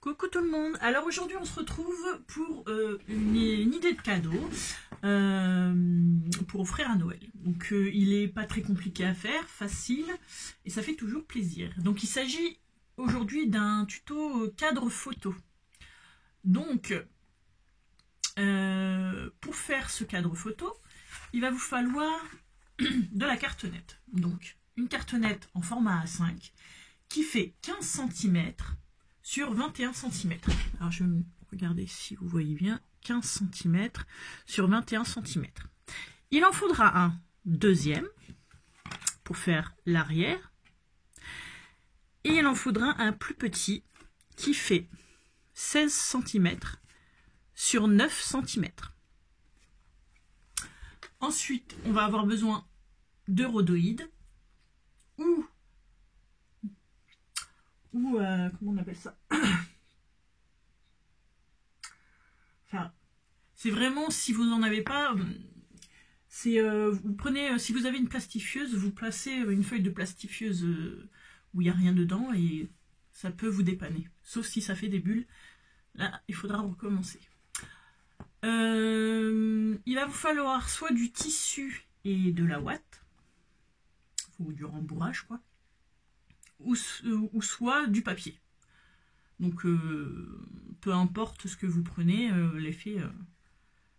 Coucou tout le monde. Alors aujourd'hui on se retrouve pour une idée de cadeau pour offrir à Noël. Donc il n'est pas très compliqué à faire, facile et ça fait toujours plaisir. Donc il s'agit aujourd'hui d'un tuto cadre photo. Donc pour faire ce cadre photo, il va vous falloir de la cartonnette. Donc une cartonnette en format A5 qui fait 15 cm sur 21 cm. Alors je vais regarder si vous voyez bien, 15 cm sur 21 cm. Il en faudra un deuxième pour faire l'arrière. Et il en faudra un plus petit qui fait 16 cm sur 9 cm. Ensuite, on va avoir besoin de rhodoïdes ou comment on appelle ça? Enfin, c'est vraiment, si vous n'en avez pas, c'est vous prenez, si vous avez une plastifieuse, vous placez une feuille de plastifieuse où il n'y a rien dedans et ça peut vous dépanner. Sauf si ça fait des bulles, là il faudra recommencer. Il va vous falloir soit du tissu et de la ouate, ou du rembourrage quoi. Ou soit du papier. Donc peu importe ce que vous prenez, l'effet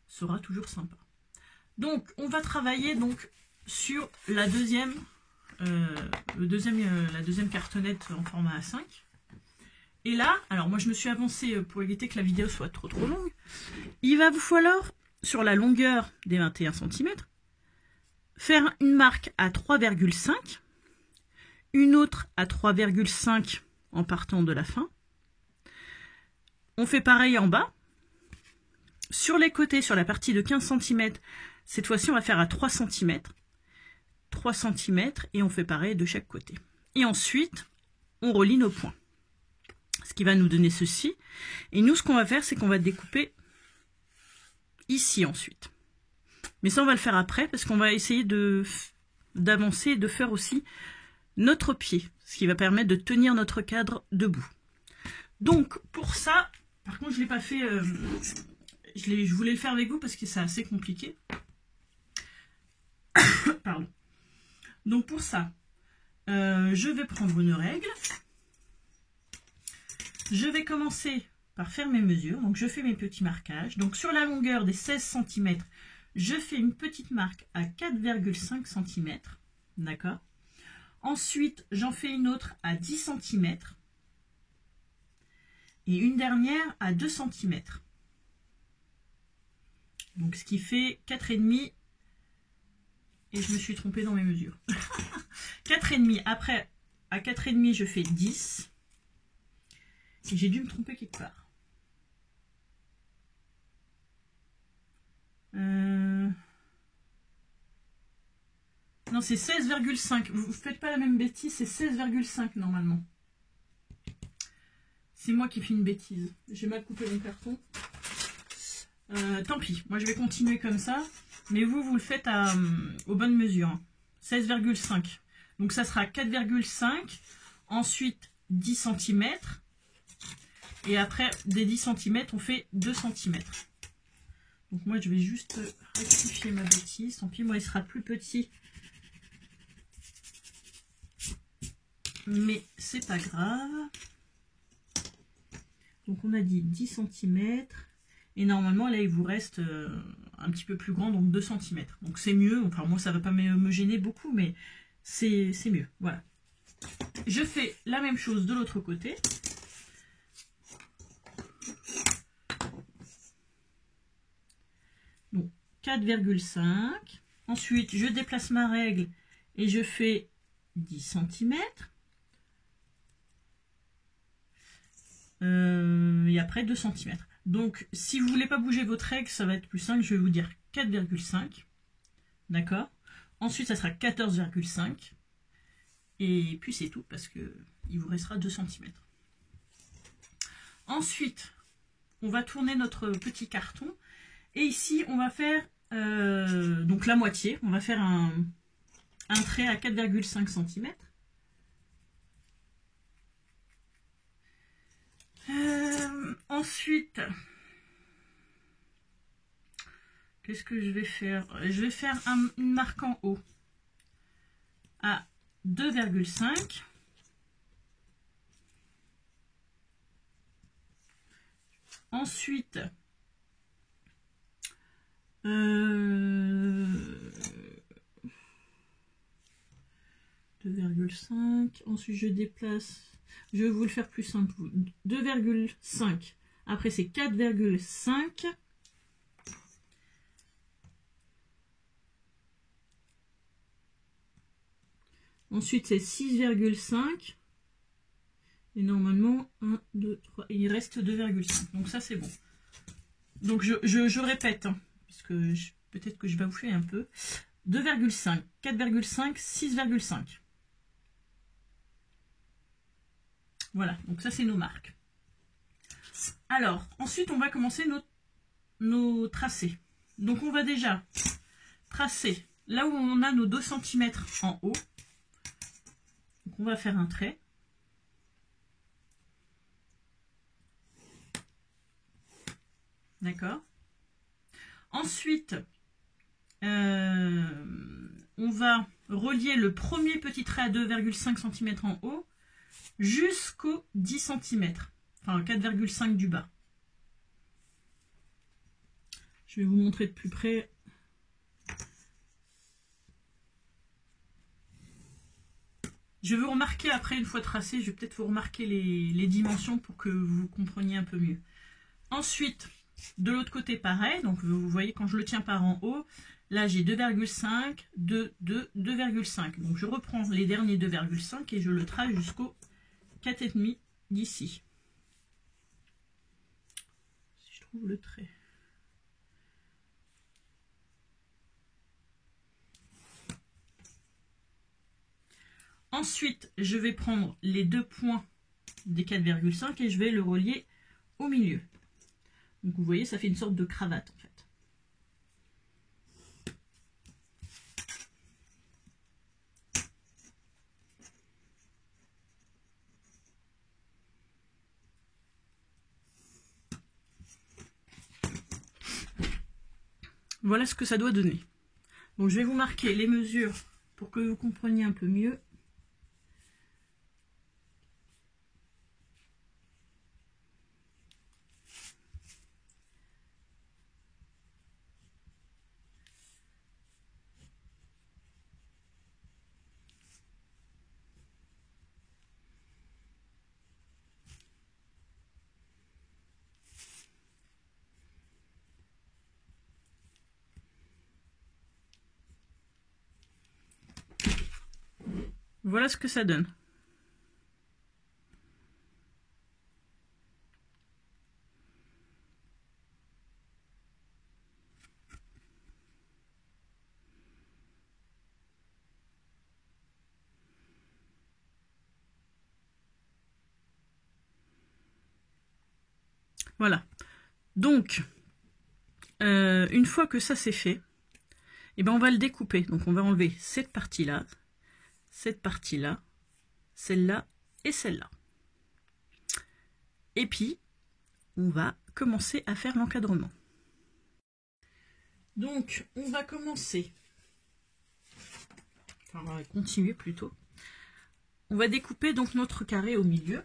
sera toujours sympa. Donc on va travailler donc sur la deuxième cartonnette en format A5. Et là, alors moi je me suis avancée pour éviter que la vidéo soit trop longue. Il va vous falloir, sur la longueur des 21 cm, faire une marque à 3,5, une autre à 3,5 en partant de la fin. On fait pareil en bas. Sur les côtés, sur la partie de 15 cm, cette fois-ci on va faire à 3 cm. 3 cm et on fait pareil de chaque côté. Et ensuite, on relie nos points. Ce qui va nous donner ceci. Et nous, ce qu'on va faire, c'est qu'on va découper ici ensuite. Mais ça, on va le faire après parce qu'on va essayer d'avancer et de faire aussi notre pied, ce qui va permettre de tenir notre cadre debout. Donc pour ça, par contre je l'ai pas fait, je voulais le faire avec vous parce que c'est assez compliqué. Pardon. Donc pour ça, je vais prendre une règle. Je vais commencer par faire mes mesures. Donc je fais mes petits marquages. Donc sur la longueur des 16 cm, je fais une petite marque à 4,5 cm. D'accord ? Ensuite, j'en fais une autre à 10 cm. Et une dernière à 2 cm. Donc ce qui fait 4,5. Et je me suis trompée dans mes mesures. 4,5. Après, à 4,5, je fais 10. Et j'ai dû me tromper quelque part. Non, c'est 16,5. Vous ne faites pas la même bêtise, c'est 16,5 normalement. C'est moi qui fais une bêtise. J'ai mal coupé mon carton. Tant pis, moi je vais continuer comme ça. Mais vous le faites aux bonnes mesures. 16,5. Donc ça sera 4,5. Ensuite 10 cm. Et après, des 10 cm, on fait 2 cm. Donc moi je vais juste rectifier ma bêtise. Tant pis, moi il sera plus petit. Mais c'est pas grave. Donc on a dit 10 cm. Et normalement là il vous reste un petit peu plus grand, donc 2 cm. Donc c'est mieux. Enfin moi ça va pas me gêner beaucoup, mais c'est mieux. Voilà. Je fais la même chose de l'autre côté. Donc 4,5. Ensuite je déplace ma règle et je fais 10 cm. Et après 2 cm. Donc si vous ne voulez pas bouger votre règle, ça va être plus simple, je vais vous dire 4,5. D'accord. Ensuite ça sera 14,5. Et puis c'est tout parce que il vous restera 2 cm. Ensuite, on va tourner notre petit carton. Et ici, on va faire donc la moitié. On va faire un trait à 4,5 cm. Ensuite, qu'est-ce que je vais faire? Je vais faire une marque en haut à 2,5. Ensuite, 2,5. Ensuite, je déplace. Je vais vous le faire plus simple. 2,5. Après, c'est 4,5. Ensuite, c'est 6,5. Et normalement, 1, 2, 3. Il reste 2,5. Donc ça, c'est bon. Donc je répète, hein, parce que peut-être que je vais bouffer un peu. 2,5, 4,5, 6,5. Voilà, donc ça c'est nos marques. Alors, ensuite on va commencer nos tracés. Donc on va déjà tracer là où on a nos 2 cm en haut. Donc on va faire un trait. D'accord. Ensuite, on va relier le premier petit trait à 2,5 cm en haut jusqu'au 10 cm, enfin 4,5 du bas. Je vais vous montrer de plus près. Je vais vous remarquer après, une fois tracé, je vais peut-être vous remarquer les dimensions pour que vous compreniez un peu mieux. Ensuite, de l'autre côté, pareil. Donc, vous voyez, quand je le tiens par en haut, là, j'ai 2,5, 2, 2, 2,5. Donc, je reprends les derniers 2,5 et je le trace jusqu'au 4,5 d'ici. Si je trouve le trait. Ensuite, je vais prendre les 2 points des 4,5 et je vais le relier au milieu. Donc vous voyez, ça fait une sorte de cravate en fait. Voilà ce que ça doit donner. Donc je vais vous marquer les mesures pour que vous compreniez un peu mieux. Voilà ce que ça donne. Voilà. Donc, une fois que ça c'est fait, eh ben on va le découper. Donc on va enlever cette partie-là, celle-là et celle-là. Et puis, on va commencer à faire l'encadrement. Donc, on va commencer, enfin, on va continuer plutôt. On va découper donc notre carré au milieu.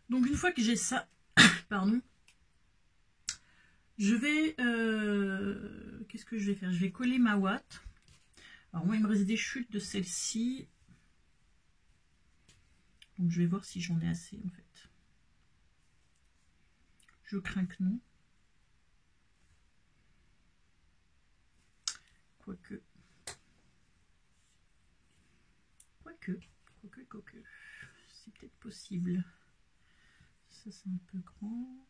Donc une fois que j'ai ça, pardon, je vais... qu'est-ce que je vais faire? Je vais coller ma ouate. Alors moi, il me reste des chutes de celle-ci. Donc je vais voir si j'en ai assez en fait. Je crains que non. Quoique. C'est peut-être possible. Ça c'est un peu grand.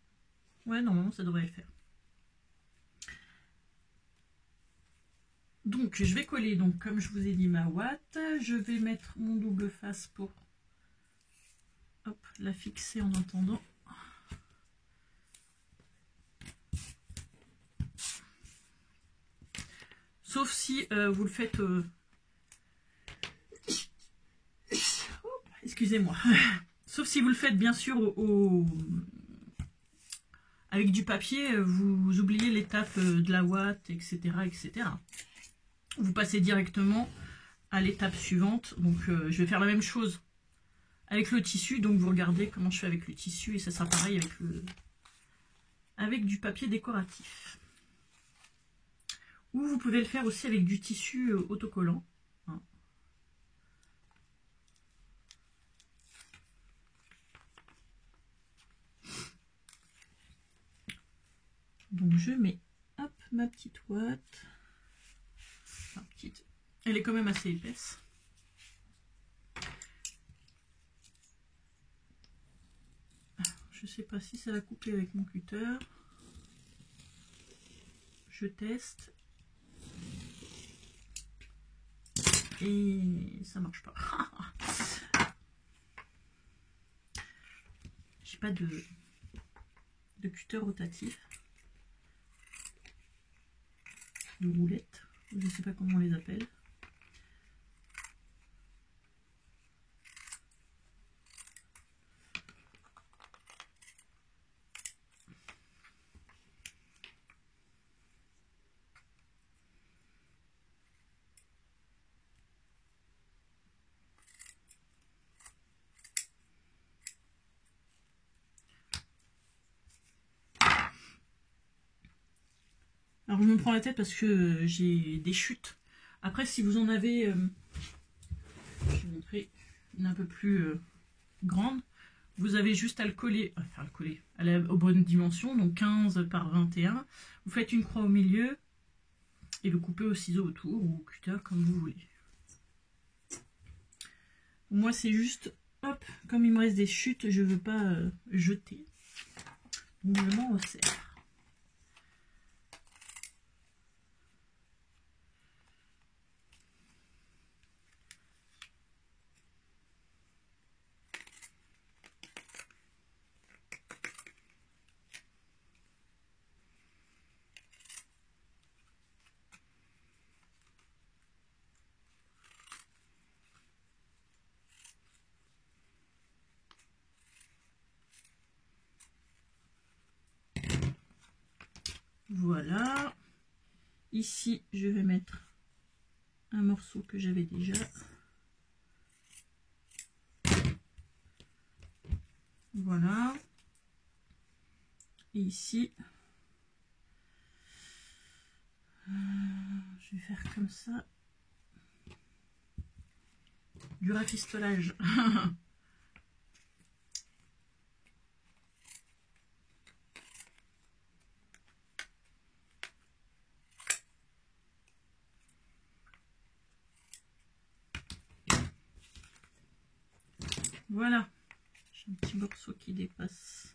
Ouais, normalement ça devrait le faire. Donc je vais coller, donc comme je vous ai dit, ma ouate. Je vais mettre mon double face pour hop, la fixer en attendant. Sauf si vous le faites... excusez-moi. Sauf si vous le faites bien sûr avec du papier, vous oubliez l'étape de la ouate, etc., etc. Vous passez directement à l'étape suivante. Donc je vais faire la même chose avec le tissu. Donc vous regardez comment je fais avec le tissu et ça sera pareil avec du papier décoratif. Ou vous pouvez le faire aussi avec du tissu autocollant. Hein. Donc je mets hop, ma petite ouate. Enfin, petite. Elle est quand même assez épaisse. Je sais pas si ça va couper avec mon cutter. Je teste. Et ça marche pas. J'ai pas de cutter rotatif. De roulette. Je sais pas comment on les appelle. Alors je me prends la tête parce que j'ai des chutes. Après si vous en avez, je vais vous montrer une un peu plus grande, vous avez juste à le coller, enfin le coller aux bonnes dimensions, donc 15 par 21. Vous faites une croix au milieu et le coupez au ciseau autour ou au cutter comme vous voulez. Moi c'est juste, hop, comme il me reste des chutes, je ne veux pas jeter. Donc je m'en resserre. Voilà. Ici, je vais mettre un morceau que j'avais déjà. Voilà. Et ici, je vais faire comme ça. Du rafistolage. Voilà. J'ai un petit morceau qui dépasse.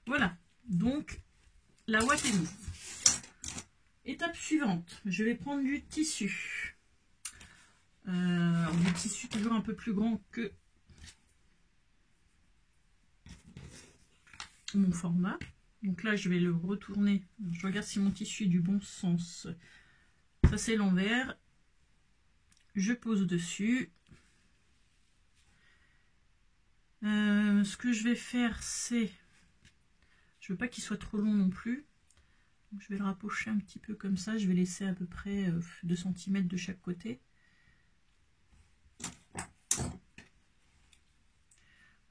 Voilà. Donc, la ouate est mise. Étape suivante. Je vais prendre du tissu. Du tissu toujours un peu plus grand que mon format. Donc là, je vais le retourner. Je regarde si mon tissu est du bon sens. Ça, c'est l'envers. Je pose dessus. Ce que je vais faire, c'est... Je veux pas qu'il soit trop long non plus. Donc, je vais le rapprocher un petit peu comme ça. Je vais laisser à peu près 2 cm de chaque côté.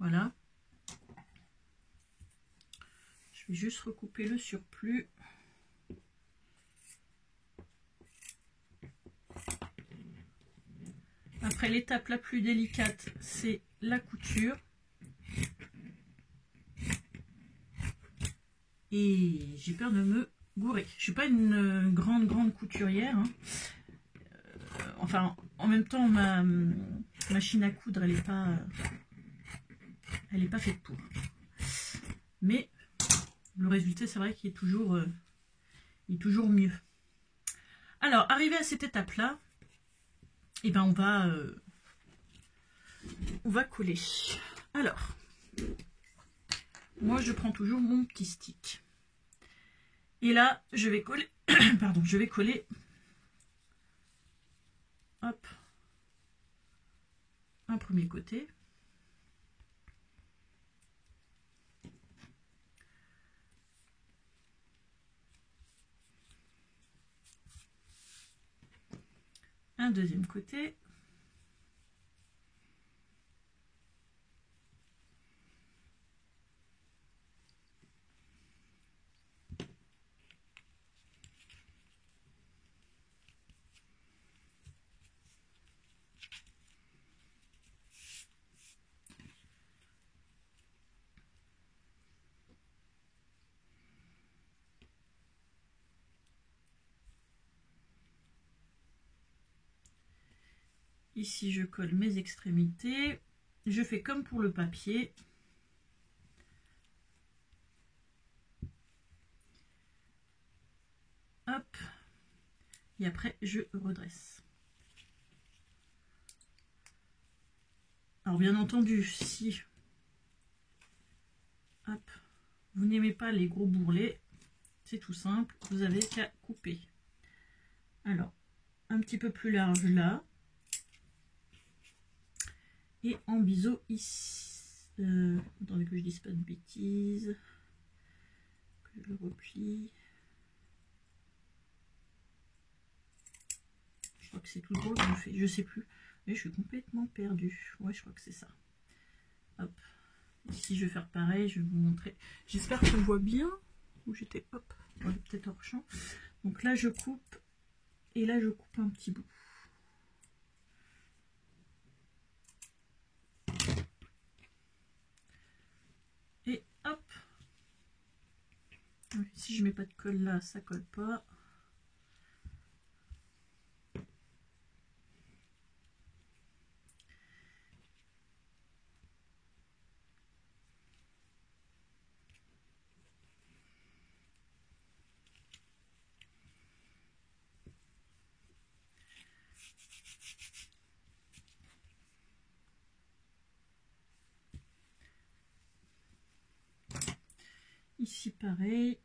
Voilà. Je vais juste recouper le surplus. Après, l'étape la plus délicate, c'est la couture. Et j'ai peur de me gourer. Je suis pas une grande couturière. Hein. Enfin, en même temps, ma machine à coudre, elle est pas faite pour. Mais le résultat, c'est vrai qu'il est toujours mieux. Alors, arrivé à cette étape-là, eh ben on va coller. Alors, moi, je prends toujours mon petit stick. Et là, je vais coller. Pardon, je vais coller. Hop. Un premier côté. Un deuxième côté. Ici, je colle mes extrémités. Je fais comme pour le papier. Hop. Et après, je redresse. Alors, bien entendu, si hop, vous n'aimez pas les gros bourrelets, c'est tout simple. Vous avez qu'à couper. Alors, un petit peu plus large là. Et en biseau ici. Attendez que je dise pas de bêtises. Que je le replie. Je crois que c'est tout droit que je fais. Je sais plus. Mais je suis complètement perdue. Ouais, je crois que c'est ça. Hop. Ici, je vais faire pareil. Je vais vous montrer. J'espère qu'on voit bien où j'étais. Hop. Ouais, peut-être hors champ. Donc là, je coupe. Et là, je coupe un petit bout. Et hop. Si je mets pas de colle là, ça colle pas. Ici pareil.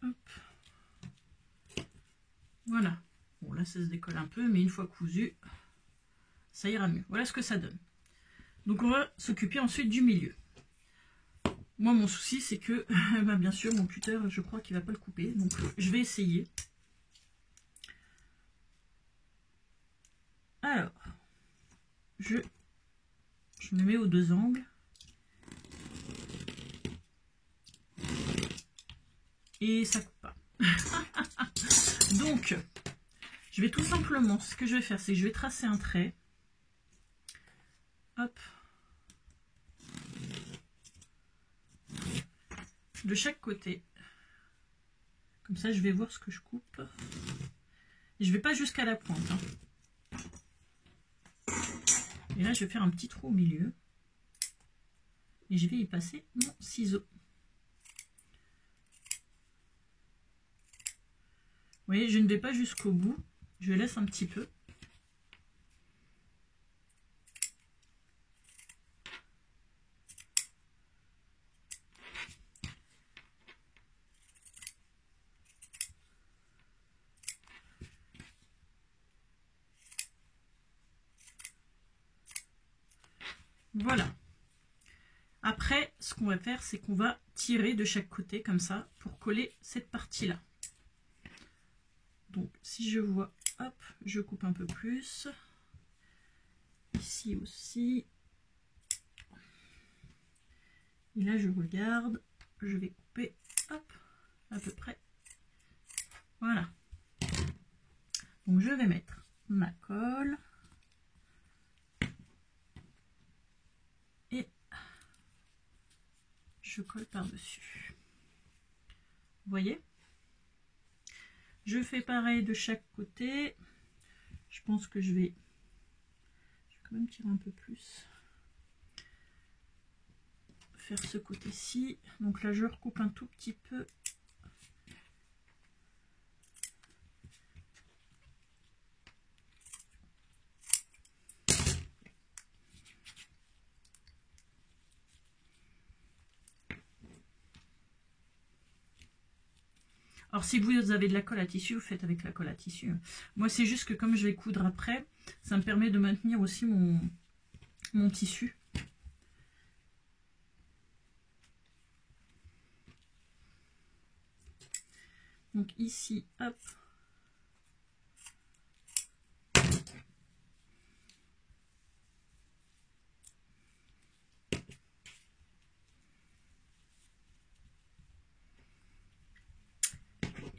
Hop. Voilà. Bon, là, ça se décolle un peu, mais une fois cousu, ça ira mieux. Voilà ce que ça donne. Donc, on va s'occuper ensuite du milieu. Moi, mon souci, c'est que, bah, bien sûr, mon cutter, je crois qu'il ne va pas le couper. Donc, je vais essayer. Alors, je me mets aux deux angles. Et ça coupe pas. Donc, je vais tout simplement, ce que je vais faire, c'est que je vais tracer un trait. Hop. De chaque côté. Comme ça, je vais voir ce que je coupe. Et je vais pas jusqu'à la pointe. Hein. Et là, je vais faire un petit trou au milieu. Et je vais y passer mon ciseau. voyez, je ne vais pas jusqu'au bout, je laisse un petit peu. Voilà. Après, ce qu'on va faire, c'est qu'on va tirer de chaque côté comme ça pour coller cette partie-là. Donc, si je vois, hop, je coupe un peu plus. Ici aussi. Et là, je regarde, je vais couper, hop, à peu près. Voilà. Donc, je vais mettre ma colle. Et je colle par-dessus. Vous voyez? Je fais pareil de chaque côté. Je pense que je vais quand même tirer un peu plus. Faire ce côté-ci. Donc là, je recoupe un tout petit peu. Alors si vous avez de la colle à tissu, vous faites avec la colle à tissu. Moi c'est juste que comme je vais coudre après, ça me permet de maintenir aussi mon tissu. Donc ici, hop.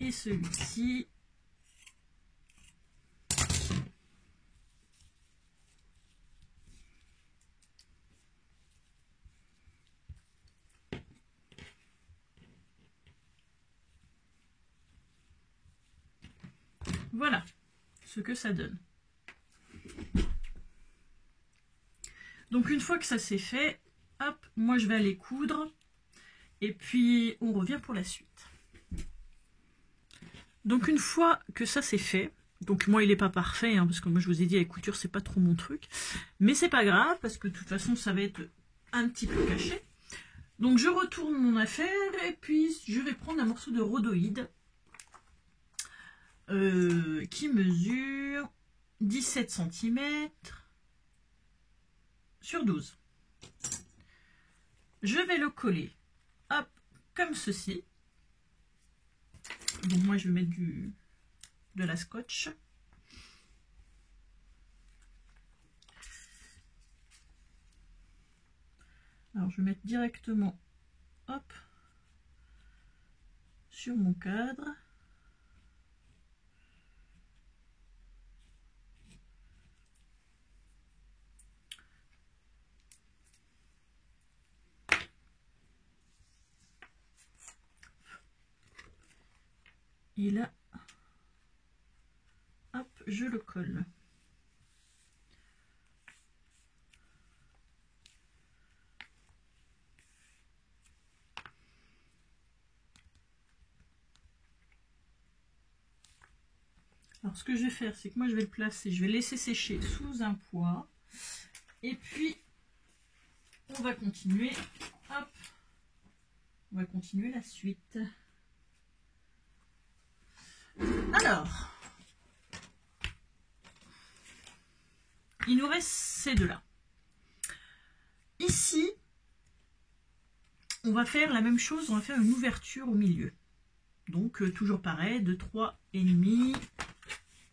Et celui-ci. Voilà ce que ça donne. Donc une fois que ça c'est fait, hop, moi je vais aller coudre et puis on revient pour la suite. Donc une fois que ça c'est fait, donc moi il n'est pas parfait, hein, parce que moi je vous ai dit avec couture c'est pas trop mon truc, mais c'est pas grave parce que de toute façon ça va être un petit peu caché. Donc je retourne mon affaire et puis je vais prendre un morceau de rhodoïde qui mesure 17 cm sur 12. Je vais le coller, hop, comme ceci. Donc moi je vais mettre de la scotch. Alors je vais mettre directement, hop, sur mon cadre. Et là, hop, je le colle. Alors ce que je vais faire, c'est que moi je vais le placer, je vais laisser sécher sous un poids. Et puis, on va continuer. Hop, on va continuer la suite. Alors, il nous reste ces deux-là. Ici, on va faire la même chose, on va faire une ouverture au milieu. Donc, toujours pareil, de 3,5.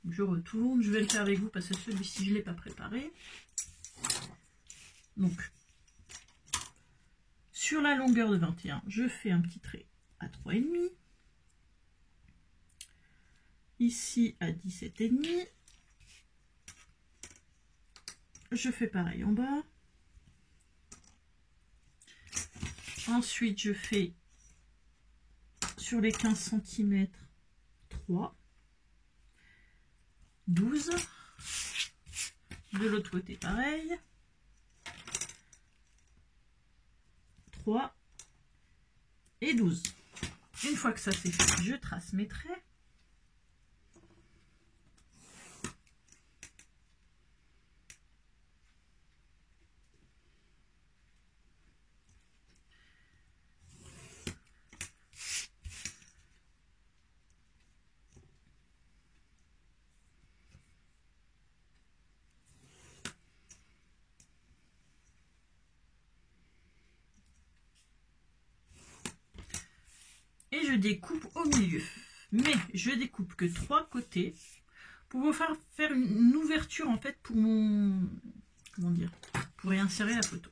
Je retourne, je vais le faire avec vous parce que celui-ci, je ne l'ai pas préparé. Donc, sur la longueur de 21, je fais un petit trait à 3,5. Ici à 17,5. Je fais pareil en bas. Ensuite, je fais sur les 15 cm 3, 12. De l'autre côté, pareil. 3 et 12. Une fois que ça c'est fait, je trace mes traits. et je découpe au milieu. Mais je découpe que 3 côtés pour vous faire une ouverture en fait pour mon... Comment dire? Pour y insérer la photo.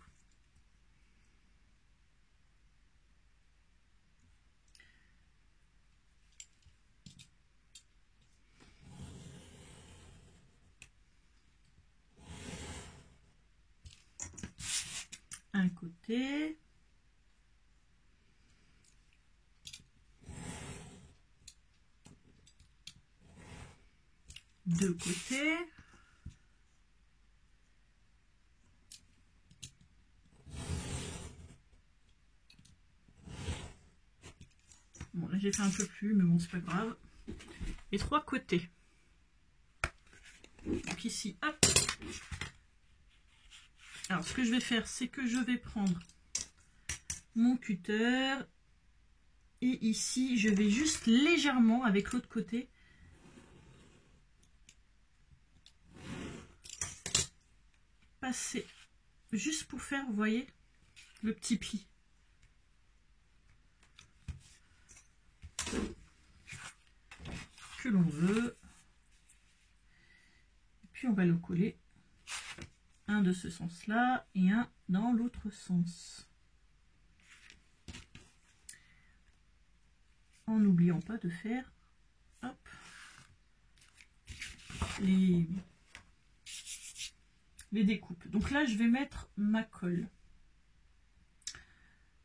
Un côté. Deux côtés. Bon, là j'ai fait un peu plus, mais bon, c'est pas grave. Et 3 côtés. Donc ici, hop. Alors, ce que je vais faire, c'est que je vais prendre mon cutter. Et ici, je vais juste légèrement, avec l'autre côté, passer, juste pour faire, vous voyez, le petit pli. Que l'on veut. Et puis, on va le coller. Un de ce sens-là et un dans l'autre sens. En n'oubliant pas de faire hop, les découpes. Donc là, je vais mettre ma colle.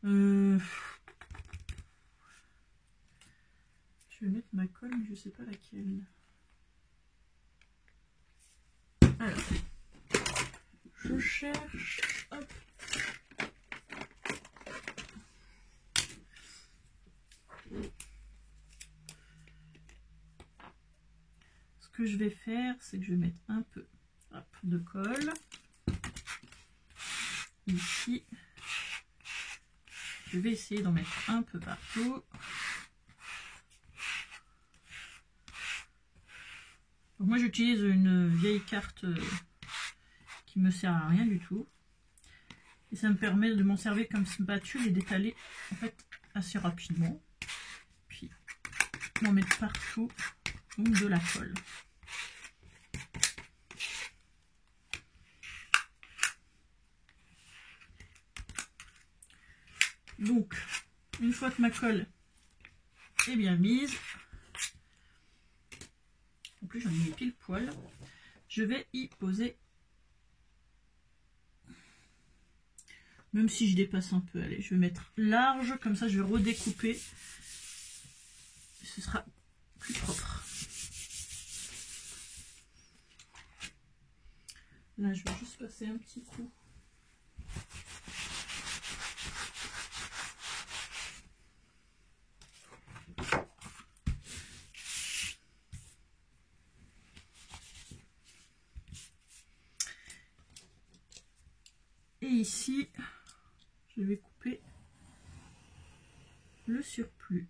Je vais mettre ma colle, mais je ne sais pas laquelle. Alors, je cherche. Hop. Ce que je vais faire, c'est que je vais mettre un peu de colle. Ici. Je vais essayer d'en mettre un peu partout. Donc moi j'utilise une vieille carte qui me sert à rien du tout. Et ça me permet de m'en servir comme spatule et d'étaler en fait assez rapidement. Puis d'en mettre partout donc de la colle. Donc une fois que ma colle est bien mise, en plus j'en ai mis pile poil, je vais y poser. Même si je dépasse un peu, allez, je vais mettre large, comme ça je vais redécouper. Ce sera plus propre. Là, je vais juste passer un petit coup. Et ici, je vais couper le surplus.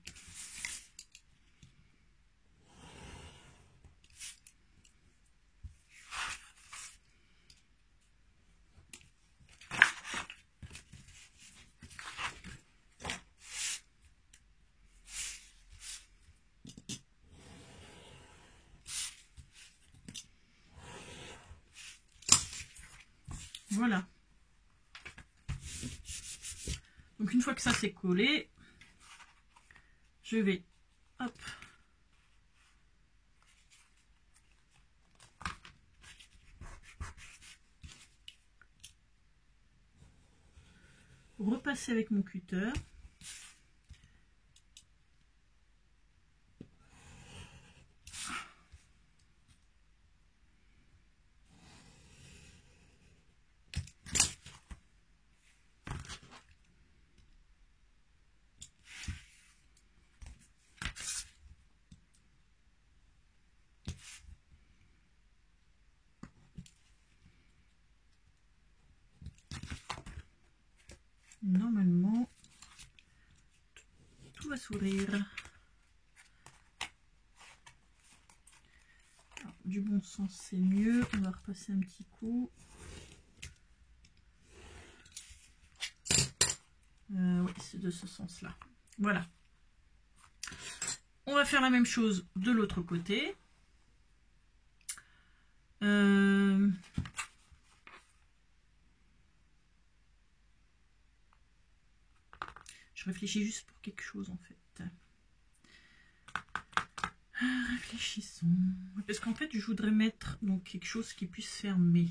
Voilà. Donc une fois que ça c'est collé, je vais hop, repasser avec mon cutter. Normalement, tout va sourire. Alors, du bon sens, c'est mieux. On va repasser un petit coup. Oui, c'est de ce sens-là. Voilà. On va faire la même chose de l'autre côté. Je réfléchis juste pour quelque chose en fait. Réfléchissons. Parce qu'en fait, je voudrais mettre donc quelque chose qui puisse fermer.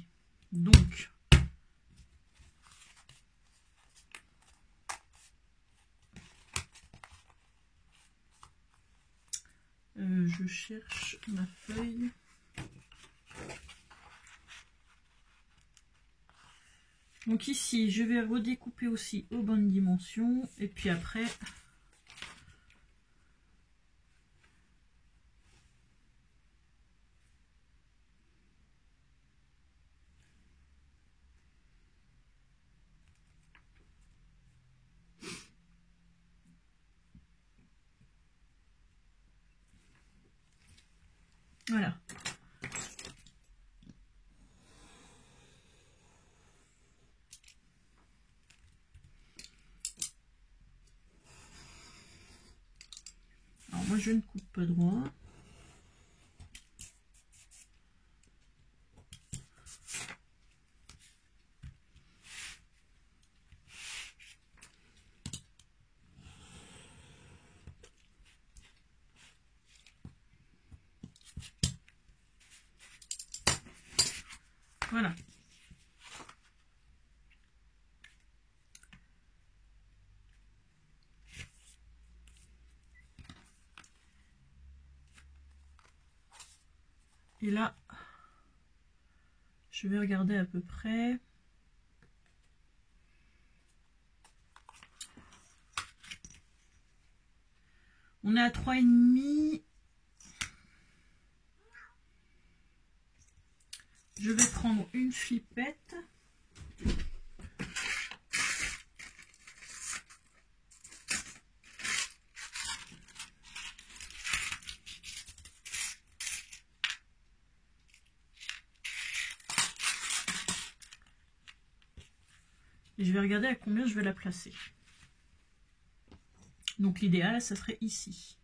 Donc, je cherche ma feuille. Donc ici, je vais redécouper aussi aux bonnes dimensions. Et puis après... Voilà. Alors moi je ne coupe pas droit. Voilà. Et là, je vais regarder à peu près. On est à 3,5. Je vais prendre une flippette. Et je vais regarder à combien je vais la placer. Donc l'idéal, ça serait ici.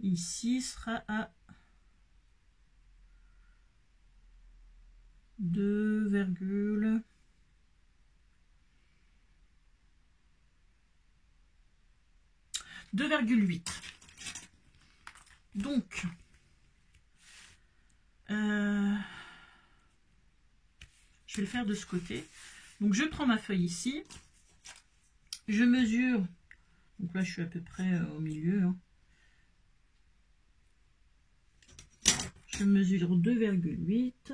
Ici sera à 2,8. Donc, je vais le faire de ce côté. Donc, je prends ma feuille ici. Je mesure. Donc là, je suis à peu près au milieu. Hein. Je mesure 2,8.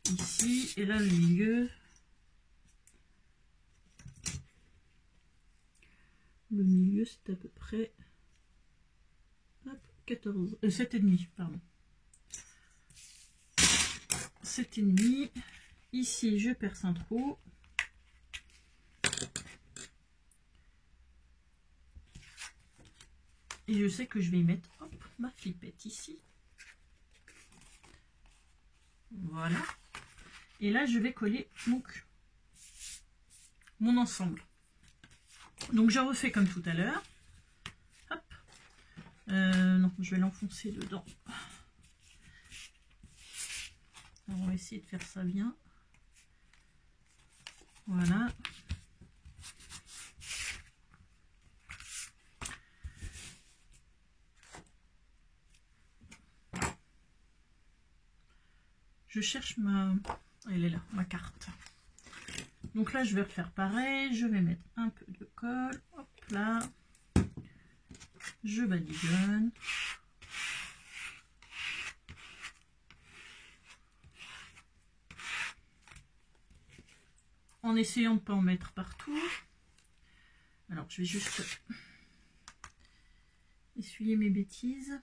Ici. Et là, le milieu. Le milieu, c'est à peu près 14, 7,5, pardon. 7,5. Ici, je perce un trou. Et je sais que je vais y mettre hop, ma flippette ici. Voilà. Et là, je vais coller donc mon ensemble. Donc, je refais comme tout à l'heure. Hop. Non, je vais l'enfoncer dedans. Alors, on va essayer de faire ça bien. Voilà. Je cherche ma... Elle est là, ma carte. Donc là, je vais refaire pareil. Je vais mettre un peu de colle. Hop là. Je badigeonne. En essayant de ne pas en mettre partout. Alors, je vais juste essuyer mes bêtises.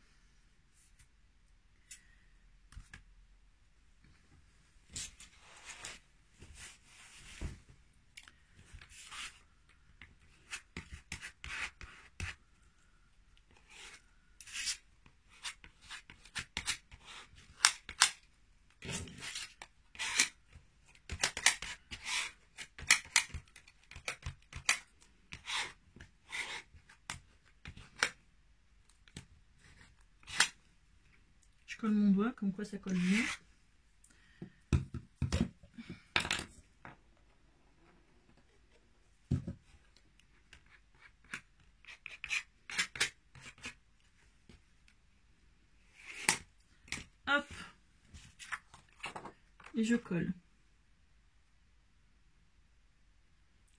colle mon doigt, comme quoi ça colle bien. Hop. Et je colle.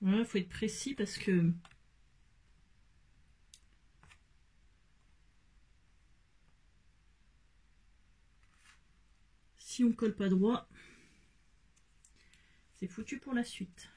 Voilà, il faut être précis parce que si on colle pas droit, c'est foutu pour la suite.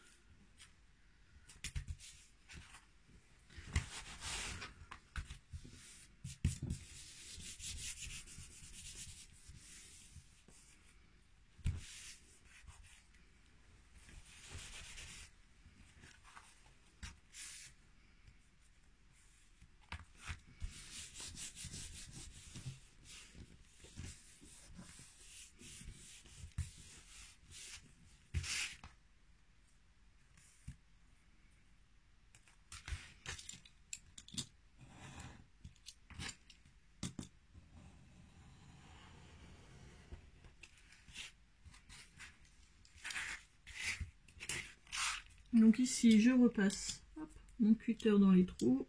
Donc ici, je repasse hop, mon cutter dans les trous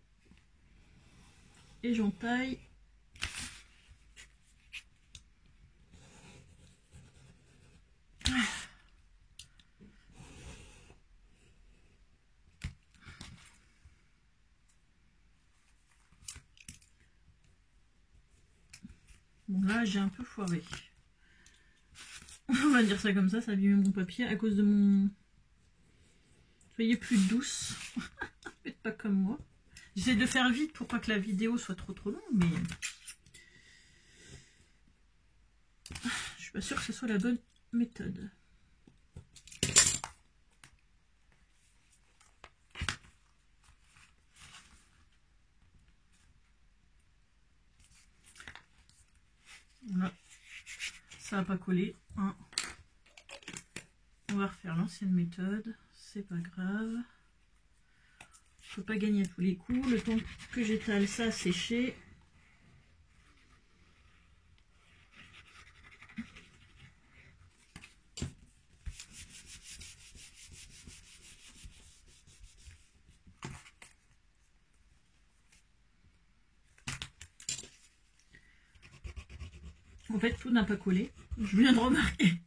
et j'entaille. Bon là, j'ai un peu foiré. On va dire ça comme ça a abîmé mon papier à cause de mon... Soyez plus douce. Faites pas comme moi. J'essaie de faire vite pour pas que la vidéo soit trop longue, mais je suis pas sûre que ce soit la bonne méthode. Voilà. Ça va pas coller. Hein. On va refaire l'ancienne méthode. C'est pas grave. Je peux pas gagner à tous les coups. Le temps que j'étale ça à sécher. En fait, tout n'a pas collé. Je viens de remarquer.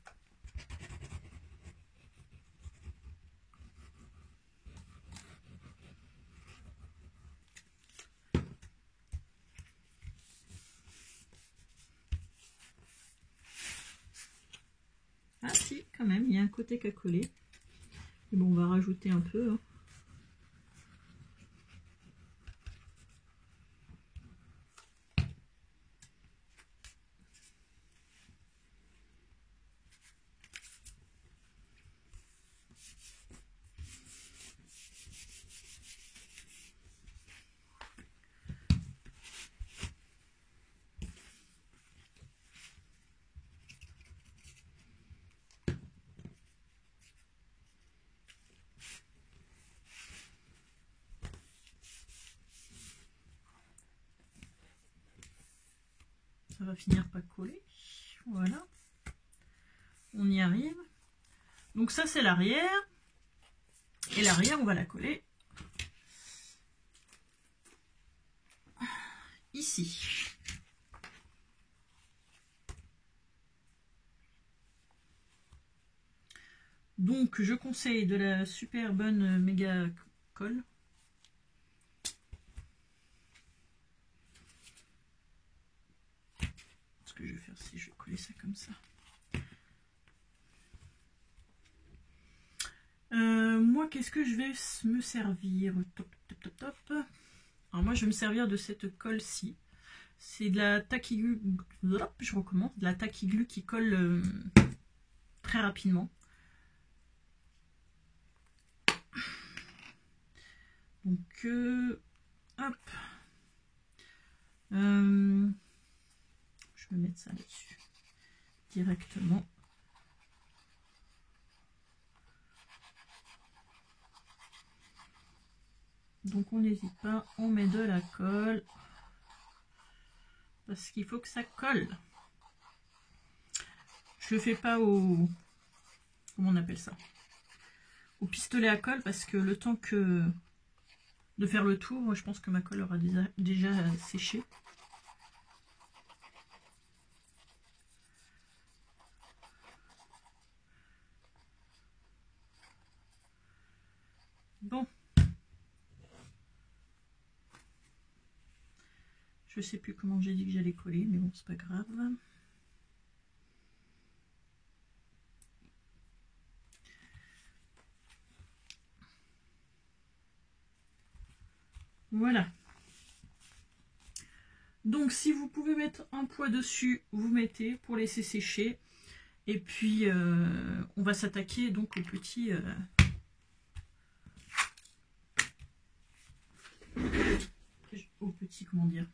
Ah si, quand même, il y a un côté qui a collé. Et bon, on va rajouter un peu. Hein. Ça va finir par coller. Voilà. On y arrive. Donc ça, c'est l'arrière. Et l'arrière, on va la coller ici. Donc, je conseille de la super bonne méga colle. Ce que je vais faire, si je vais coller ça comme ça. Moi, qu'est-ce que je vais me servir? Top. Alors moi, je vais me servir de cette colle-ci. C'est de la Tacky Glue. Je recommence. De la Tacky Glue qui colle très rapidement. Donc, hop. Je vais mettre ça là-dessus directement. Donc on n'hésite pas, on met de la colle parce qu'il faut que ça colle. Je le fais pas au... Comment on appelle ça? Au pistolet à colle, parce que le temps que de faire le tour, je pense que ma colle aura déjà séché. Bon. Je sais plus comment j'ai dit que j'allais coller, mais bon, c'est pas grave. Voilà. Donc, si vous pouvez mettre un poids dessus, vous mettez pour laisser sécher. Et puis, on va s'attaquer donc au petit... comment dire,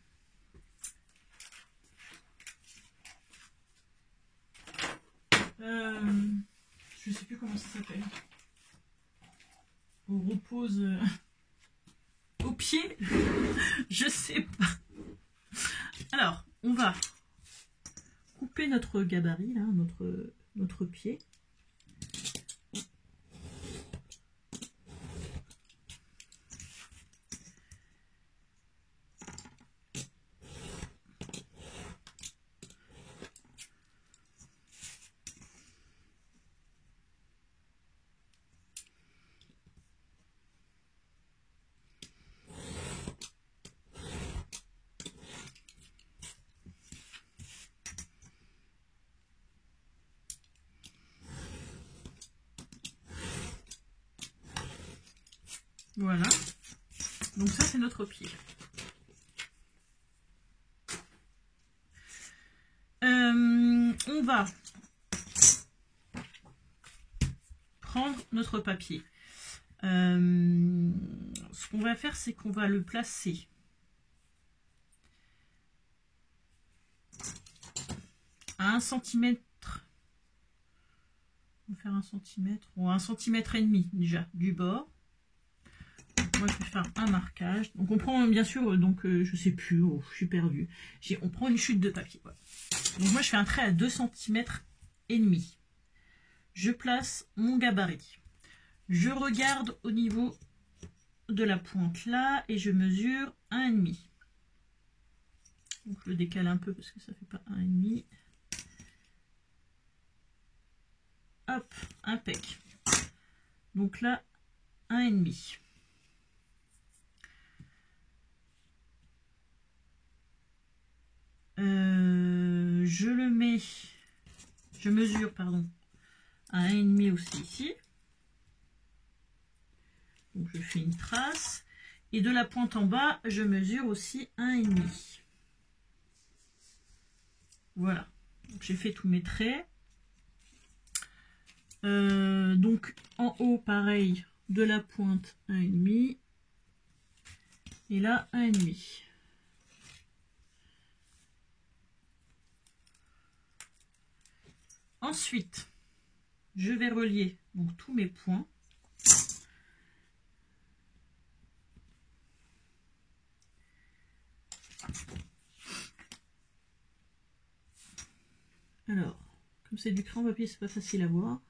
je sais plus comment ça s'appelle. On repose au pied. Je sais pas. Alors, on va couper notre gabarit, là, notre pied. Voilà. Donc ça, c'est notre pied. On va prendre notre papier. Ce qu'on va faire, c'est qu'on va le placer à 1 cm. On va faire 1 cm ou 1 cm et demi déjà du bord. Moi, je vais faire un marquage. Donc, on prend bien sûr, donc je sais plus, oh, je suis perdue. On prend une chute de papier. Voilà. Donc, moi, je fais un trait à 2 cm et demi. Je place mon gabarit. Je regarde au niveau de la pointe là et je mesure 1,5. Donc, je le décale un peu parce que ça fait pas 1,5. Hop, impec. Donc là, 1,5. Je mesure, pardon, à 1,5 aussi ici. Donc je fais une trace. Et de la pointe en bas, je mesure aussi 1,5. Voilà. J'ai fait tous mes traits. Donc en haut, pareil, de la pointe 1,5. Et là, 1,5. Ensuite, je vais relier donc tous mes points. Alors, comme c'est du crayon papier, c'est pas facile à voir.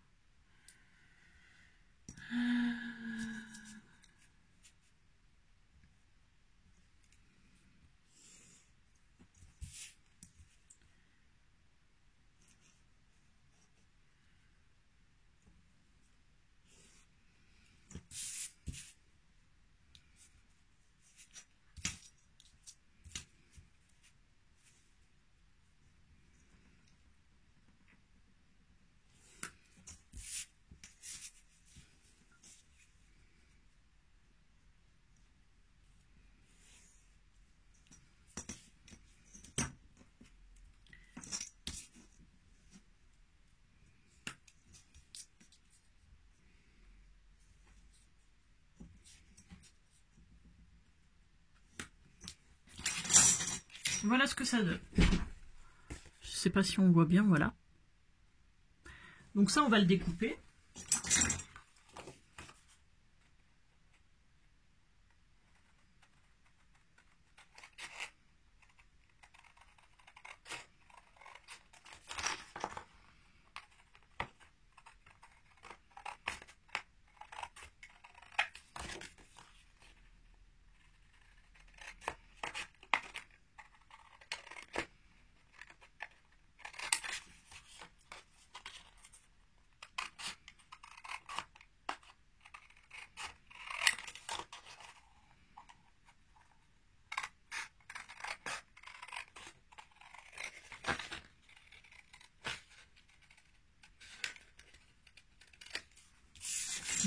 Voilà ce que ça donne. Je sais pas si on voit bien, voilà. Donc ça, on va le découper.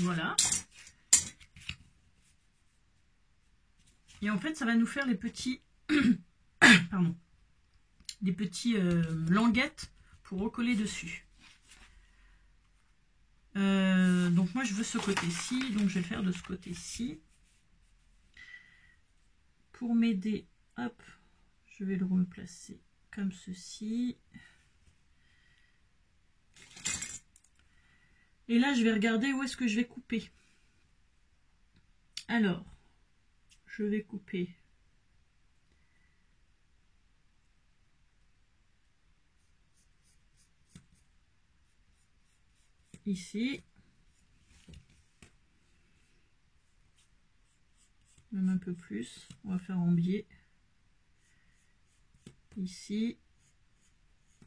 Voilà. Et en fait, ça va nous faire les petits, pardon, des petits languettes pour recoller dessus. Donc moi, je veux ce côté-ci, donc je vais le faire de ce côté-ci. Pour m'aider, hop, je vais le replacer comme ceci. Et là, je vais regarder où est-ce que je vais couper. Alors, je vais couper ici, même un peu plus. On va faire en biais ici.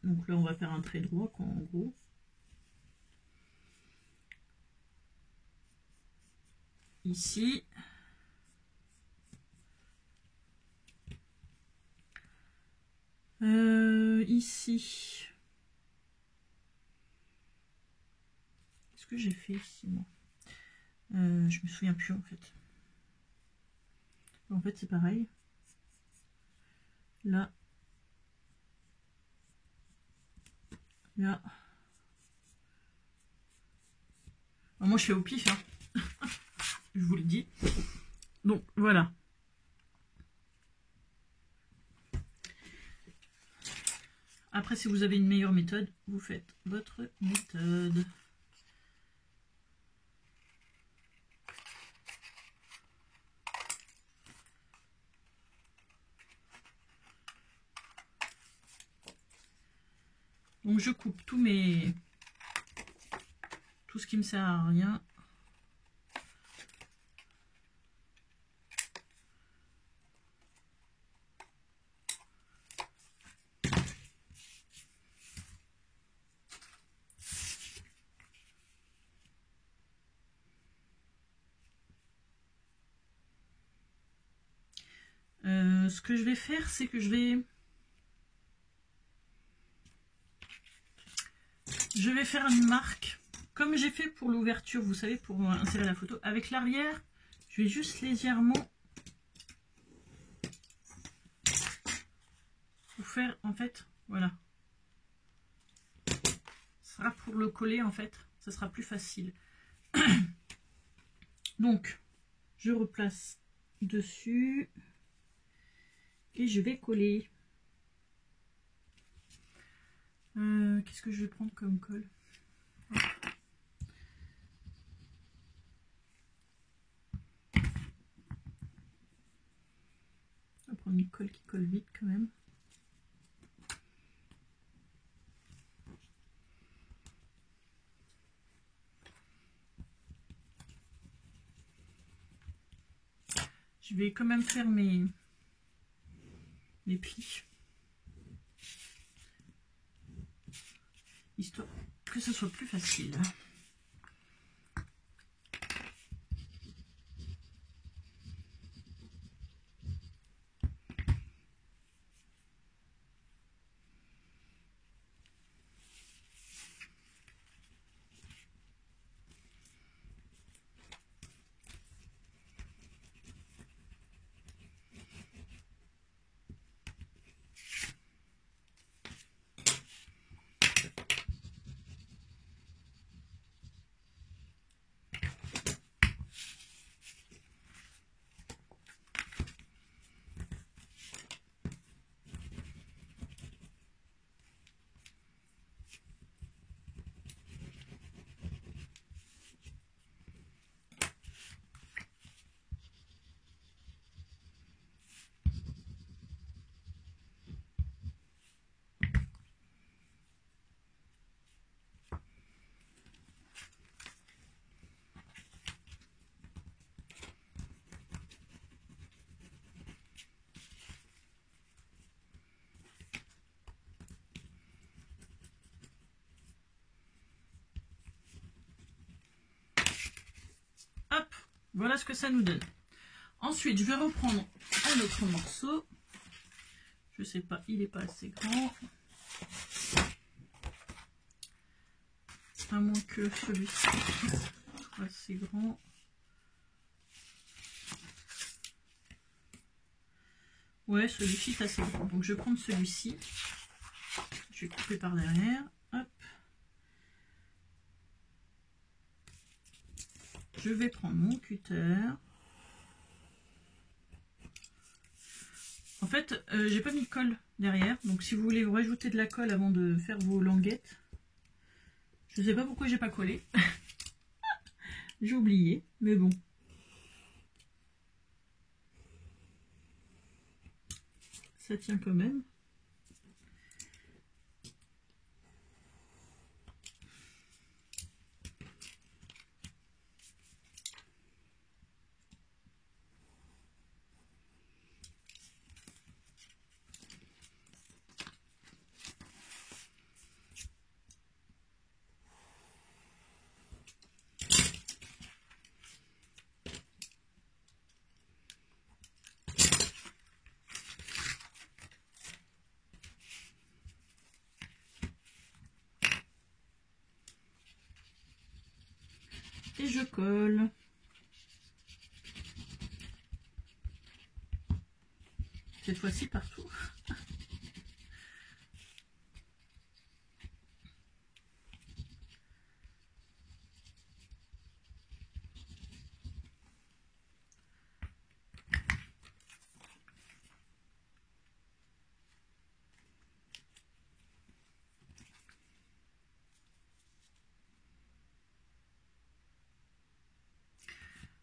Donc là, on va faire un trait droit, quoi, en gros. Ici. Ici. Qu'est-ce que j'ai fait ici, moi? Je me souviens plus, en fait. En fait, c'est pareil. Là. Là. Alors, moi, je fais au pif, hein. Je vous le dis. Donc, voilà. Après, si vous avez une meilleure méthode, vous faites votre méthode. Donc, je coupe tout ce qui me sert à rien. Ce que je vais faire, c'est que je vais faire une marque, comme j'ai fait pour l'ouverture, vous savez, pour insérer la photo. Avec l'arrière, je vais juste légèrement vous faire, en fait, voilà. Ce sera pour le coller, en fait, ça sera plus facile. Donc, je replace dessus et je vais coller. Qu'est-ce que je vais prendre comme colle? Hop. On va prendre une colle qui colle vite quand même. Je vais quand même faire mes plis, histoire que ce soit plus facile. Hop, voilà ce que ça nous donne. Ensuite, je vais reprendre un autre morceau. Je sais pas, il n'est pas assez grand. À moins que celui-ci assez grand. Ouais, celui-ci est assez grand. Donc je vais prendre celui-ci. Je vais couper par derrière. Hop. Je vais prendre mon cutter. En fait, j'ai pas mis de colle derrière. Donc si vous voulez vous rajouter de la colle avant de faire vos languettes, je sais pas pourquoi j'ai pas collé. J'ai oublié, mais bon. Ça tient quand même. Et je colle. Cette fois-ci partout.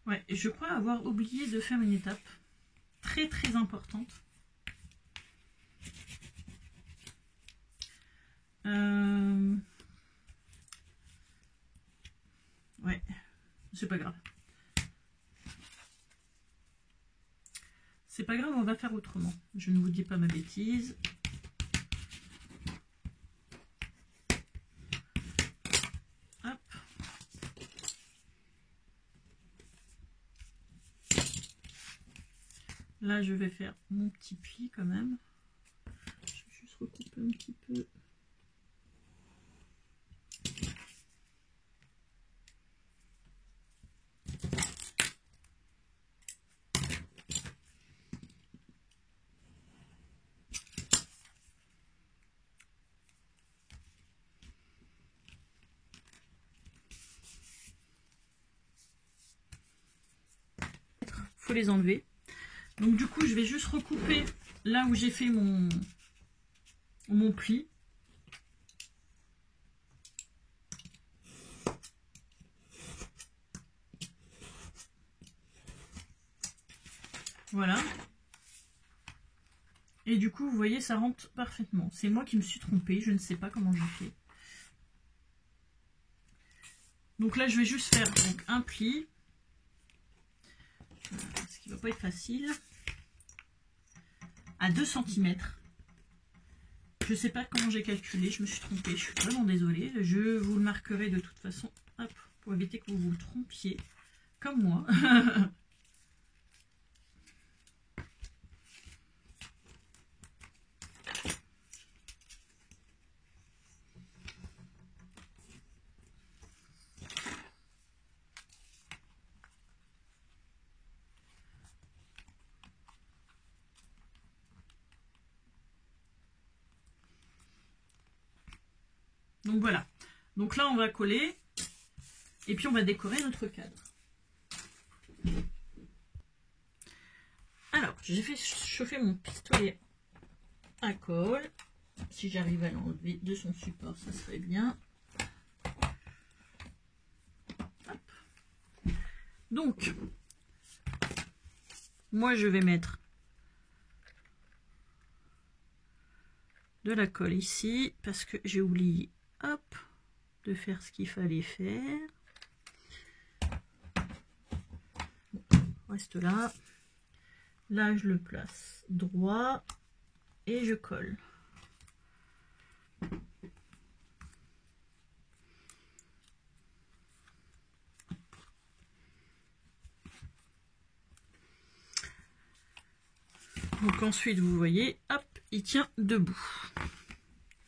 Ouais, je crois avoir oublié de faire une étape très très importante. Ouais, c'est pas grave. C'est pas grave, on va faire autrement. Je ne vous dis pas ma bêtise. Hop. Là, je vais faire mon petit pli quand même. Je vais juste recouper un petit peu. Faut les enlever. Donc du coup, je vais juste recouper là où j'ai fait mon pli. Voilà. Et du coup, vous voyez, ça rentre parfaitement. C'est moi qui me suis trompée, je ne sais pas comment j'ai fait. Donc là, je vais juste faire donc, un pli. Ce qui ne va pas être facile. À 2 cm. Je ne sais pas comment j'ai calculé, je me suis trompée, je suis vraiment désolée. Je vous le marquerai de toute façon, hop, pour éviter que vous vous trompiez, comme moi. Donc voilà. Donc là, on va coller. Et puis, on va décorer notre cadre. Alors, j'ai fait chauffer mon pistolet à colle. Si j'arrive à l'enlever de son support, ça serait bien. Hop. Donc, moi, je vais mettre de la colle ici parce que j'ai oublié, hop, de faire ce qu'il fallait faire. Bon, reste là. Là, je le place droit et je colle. Donc ensuite, vous voyez, hop, il tient debout.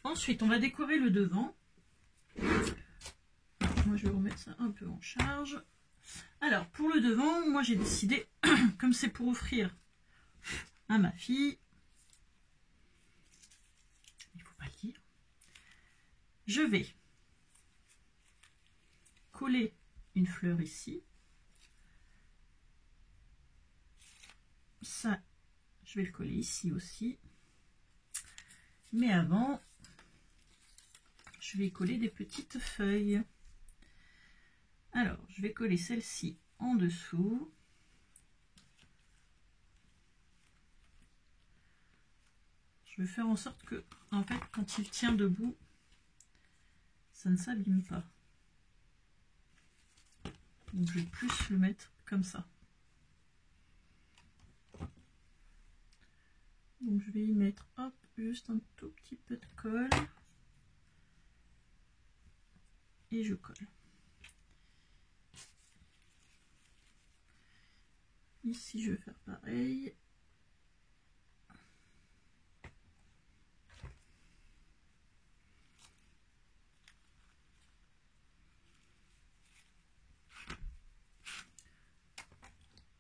Ensuite, on va décorer le devant. Moi, je vais remettre ça un peu en charge. Alors, pour le devant, moi j'ai décidé, comme c'est pour offrir à ma fille, il ne faut pas le dire, je vais coller une fleur ici. Ça, je vais le coller ici aussi. Mais avant, je vais coller des petites feuilles. Alors, je vais coller celle-ci en dessous. Je vais faire en sorte que, en fait, quand il tient debout, ça ne s'abîme pas. Donc, je vais plus le mettre comme ça. Donc, je vais y mettre, hop, juste un tout petit peu de colle. Et je colle. Ici, je vais faire pareil.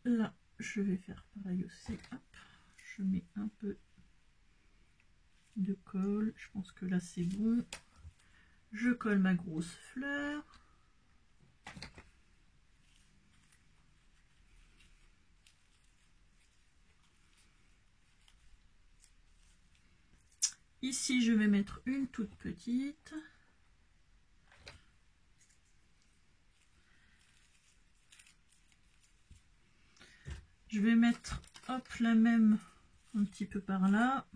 Là, je vais faire pareil aussi. Hop, je mets un peu de colle. Je pense que là, c'est bon. Je colle ma grosse fleur. Ici, je vais mettre une toute petite. Je vais mettre, hop, la même un petit peu par là.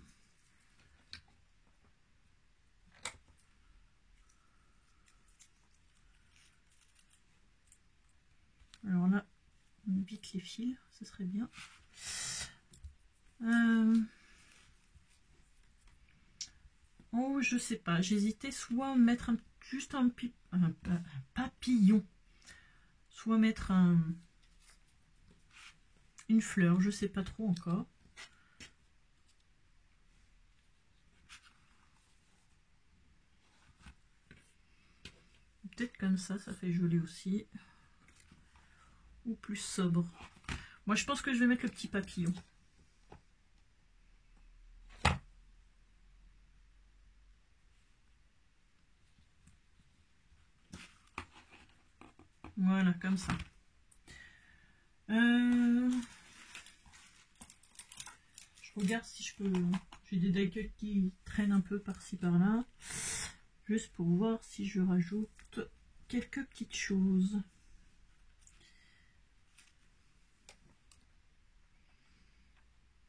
Alors là, on évite les fils, ce serait bien. Oh, je sais pas, j'hésitais soit mettre juste un papillon, soit mettre une fleur, je sais pas trop encore. Peut-être comme ça fait joli aussi. Ou plus sobre. Moi, je pense que je vais mettre le petit papillon. Voilà, comme ça. Je regarde si je peux... J'ai des die-cuts qui traînent un peu par-ci par-là. Juste pour voir si je rajoute quelques petites choses.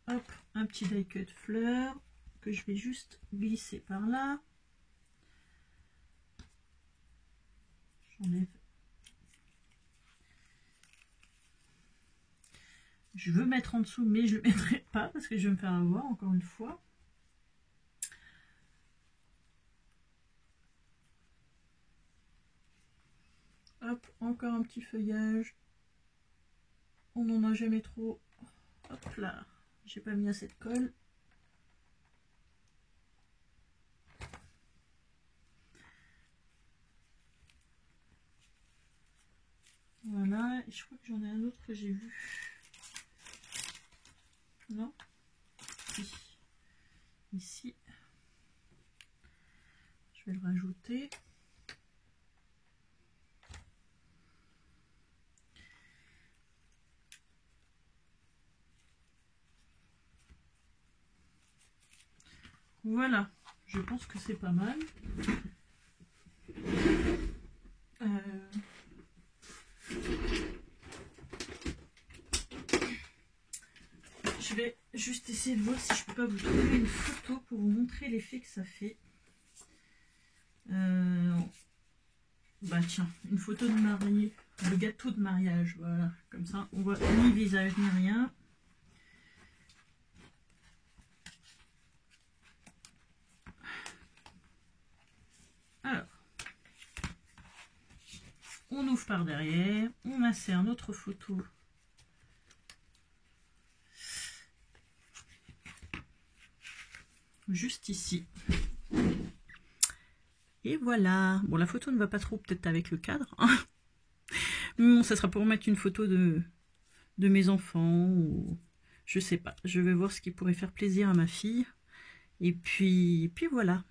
Hop, un petit die-cut fleur que je vais juste glisser par là. J'enlève. Je veux mettre en dessous, mais je ne le mettrai pas parce que je vais me faire avoir encore une fois. Hop, encore un petit feuillage. On n'en a jamais trop. Hop là, j'ai pas mis assez de colle. Voilà, et je crois que j'en ai un autre que j'ai vu. Non? Si. Ici. Je vais le rajouter. Voilà, je pense que c'est pas mal. Je vais juste essayer de voir si je peux pas vous trouver une photo pour vous montrer l'effet que ça fait. Bah tiens, une photo de mariée, le gâteau de mariage, voilà, comme ça on voit ni visage ni rien. Alors, on ouvre par derrière, on insère notre photo. Juste ici. Et voilà. Bon, la photo ne va pas trop peut-être avec le cadre. Hein, Bon, ça sera pour mettre une photo de mes enfants, ou je sais pas. Je vais voir ce qui pourrait faire plaisir à ma fille. Et puis voilà.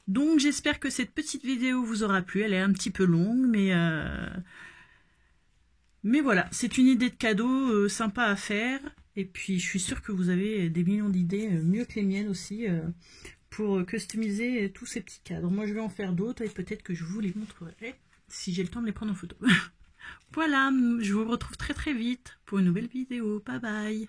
Donc j'espère que cette petite vidéo vous aura plu. Elle est un petit peu longue, mais voilà, c'est une idée de cadeau sympa à faire. Et puis je suis sûre que vous avez des millions d'idées, mieux que les miennes aussi, pour customiser tous ces petits cadres. Moi je vais en faire d'autres et peut-être que je vous les montrerai si j'ai le temps de les prendre en photo. Voilà, je vous retrouve très vite pour une nouvelle vidéo. Bye bye.